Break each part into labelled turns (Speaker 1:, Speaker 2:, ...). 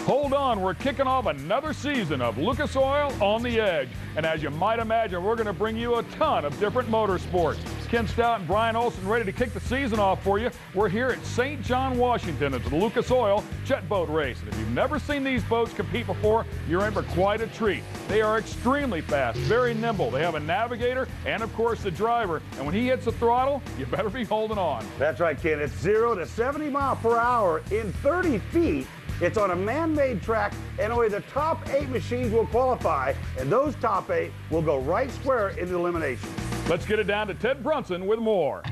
Speaker 1: Hold on, we're kicking off another season of Lucas Oil on the Edge. And as you might imagine, we're going to bring you a ton of different motorsports. Ken Stout and Brian Olson ready to kick the season off for you. We're here at St. John, Washington at the Lucas Oil Jet Boat Race. And if you've never seen these boats compete before, you're in for quite a treat. They are extremely fast, very nimble. They have a navigator and, of course, the driver. And when he hits the throttle, you better be holding on.
Speaker 2: That's right, Ken. It's 0 to 70 miles per hour in 30 feet. It's on a man-made track, and only the top 8 machines will qualify, and those top 8 will go right square into elimination.
Speaker 1: Let's get it down to Ted Brunson with more.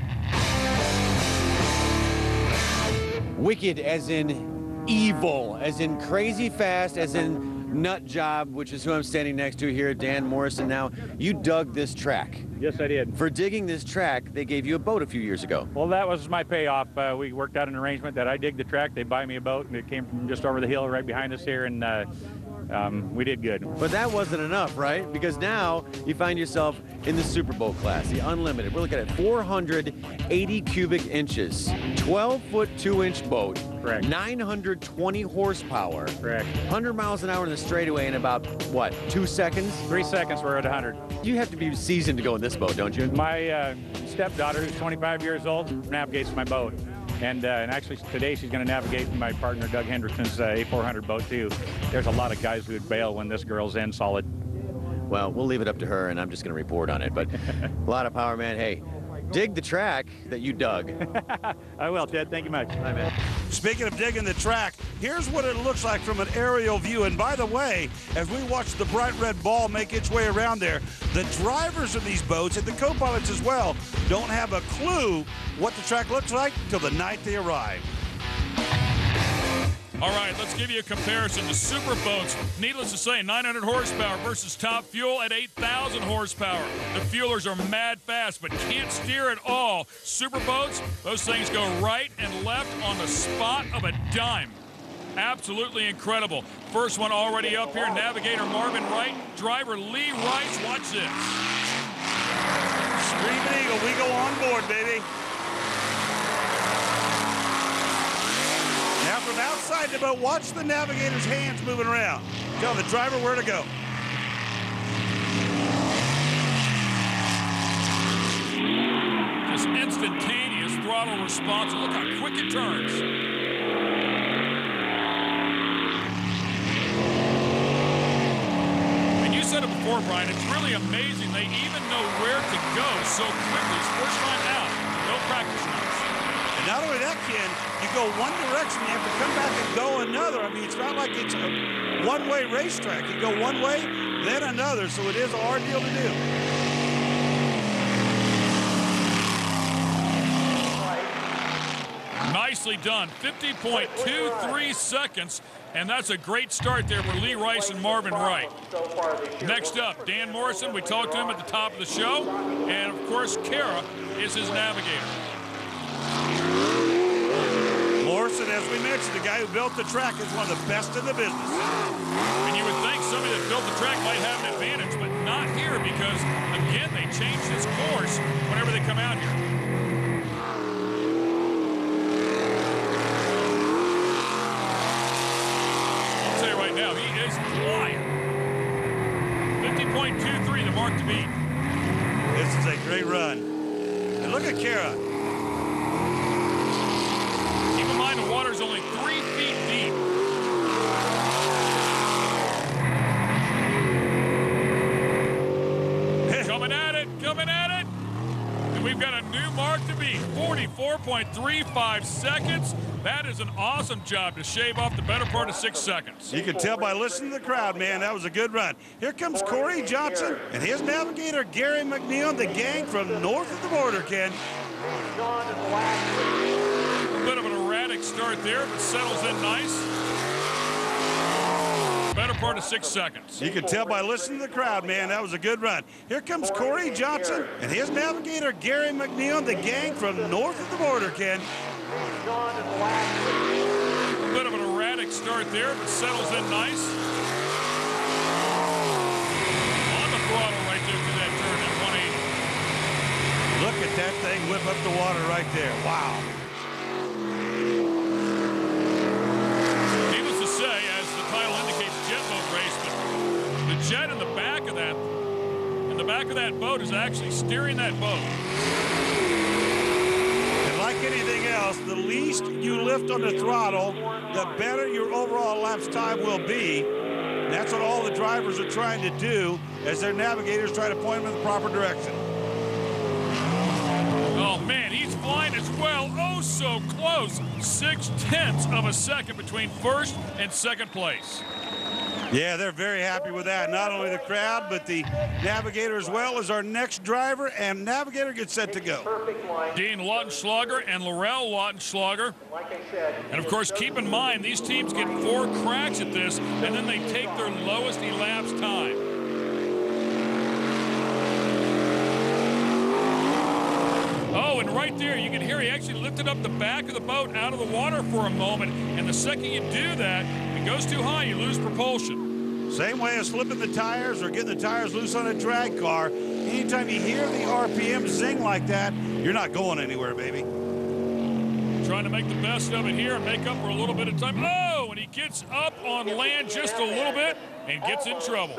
Speaker 3: Wicked as in evil, as in crazy fast, as in nut job, which is who I'm standing next to here, Dan Morrison. Now, you dug this track.
Speaker 4: Yes, I did.
Speaker 3: For digging this track, they gave you a boat a few years ago.
Speaker 4: Well, that was my payoff. We worked out an arrangement that I dig the track, they buy me a boat, and it came from just over the hill right behind us here, and we did good.
Speaker 3: But that wasn't enough, right? Because now you find yourself in the Super Bowl class, the Unlimited. We're looking at 480 cubic inches, 12-foot 2-inch boat.
Speaker 4: Correct.
Speaker 3: 920 horsepower.
Speaker 4: Correct.
Speaker 3: 100 miles an hour in the straightaway in about, what, 2 seconds?
Speaker 4: 3 seconds, we're at 100.
Speaker 3: You have to be seasoned to go in this boat, don't you?
Speaker 4: My stepdaughter, who's 25 years old, navigates my boat. And actually today she's going to navigate my partner Doug Hendrickson's A400 boat too. There's a lot of guys who would bail when this girl's in solid.
Speaker 3: Well, we'll leave it up to her, and I'm just going to report on it. But a lot of power, man. Hey, dig the track that you dug.
Speaker 4: I will, Ted. Thank you much.
Speaker 3: Hi, man.
Speaker 5: Speaking of digging the track, here's what it looks like from an aerial view. And by the way, as we watch the bright red ball make its way around there, the drivers of these boats and the co-pilots as well don't have a clue what the track looks like till the night they arrive.
Speaker 1: All right, let's give you a comparison to super boats. Needless to say, 900 horsepower versus Top Fuel at 8,000 horsepower. The fuelers are mad fast, but can't steer at all. Super boats, those things go right and left on the spot of a dime. Absolutely incredible. First one already up here, navigator Marvin Wright, driver Lee Rice. Watch this.
Speaker 5: Screaming Eagle, we go on board, baby. Now from outside the boat, watch the navigator's hands moving around. Tell the driver where to go.
Speaker 1: Just instantaneous throttle response. Look how quick it turns. And you said it before, Brian, it's really amazing. They even know where to go so quickly. It's first time out. No practice rounds.
Speaker 5: And not only that, Ken, you go one direction, you have to come back and go another. I mean, it's not like it's a one-way racetrack. You go one way, then another, so it is a hard deal to do.
Speaker 1: Nicely done. 50.23 seconds, and that's a great start there for Lee Rice and Marvin Wright. Next up, Dan Morrison. We talked to him at the top of the show, and of course, Kara is his navigator.
Speaker 5: Morrison, as we mentioned, the guy who built the track is one of the best in the business.
Speaker 1: And you would think somebody that built the track might have an advantage, but not here because, again, they changed its course whenever they come out here. I'll tell you right now, he is flying. 50.23, the mark to beat.
Speaker 5: This is a great run. And look at Kara.
Speaker 1: Keep in mind the water's only 3 feet deep. Coming at it, coming at it. And we've got a new mark to beat, 44.35 seconds. That is an awesome job to shave off the better part of 6 seconds.
Speaker 5: You can tell by listening to the crowd, man, that was a good run. Here comes Corey Johnson and his navigator, Gary McNeil, the gang from north of the border, Ken.
Speaker 1: A bit of an erratic start there, but settles in nice. Better part of 6 seconds.
Speaker 5: You can tell by listening to the crowd, man, that was a good run. Here comes Corey Johnson and his navigator, Gary McNeil, the gang from north of the border, Ken.
Speaker 1: A bit of an erratic start there, but settles in nice. On the throttle right there to that turn at 180.
Speaker 5: Look at that thing whip up the water right there. Wow.
Speaker 1: Needless to say, as the jet in the back of that. And the back of that boat is actually steering that boat.
Speaker 5: And like anything else, the least you lift on the throttle, the better your overall elapsed time will be. And that's what all the drivers are trying to do as their navigators try to point them in the proper direction.
Speaker 1: Oh, man, he's flying as well. Oh, so close. 0.6 of a second between first and second place.
Speaker 5: Yeah, they're very happy with that. Not only the crowd, but the navigator as well as our next driver, and navigator gets set to go.
Speaker 1: Dean Lautenschlager and Laurel Lautenschlager. And, of course, keep in mind, these teams get 4 cracks at this, and then they take their lowest elapsed time. Oh, and right there, you can hear he actually lifted up the back of the boat out of the water for a moment, and the second you do that, if it goes too high, you lose propulsion.
Speaker 5: Same way as flipping the tires or getting the tires loose on a drag car. Anytime you hear the RPM zing like that, you're not going anywhere, baby.
Speaker 1: Trying to make the best of it here and make up for a little bit of time. Oh, and he gets up on land just a little bit and gets in trouble.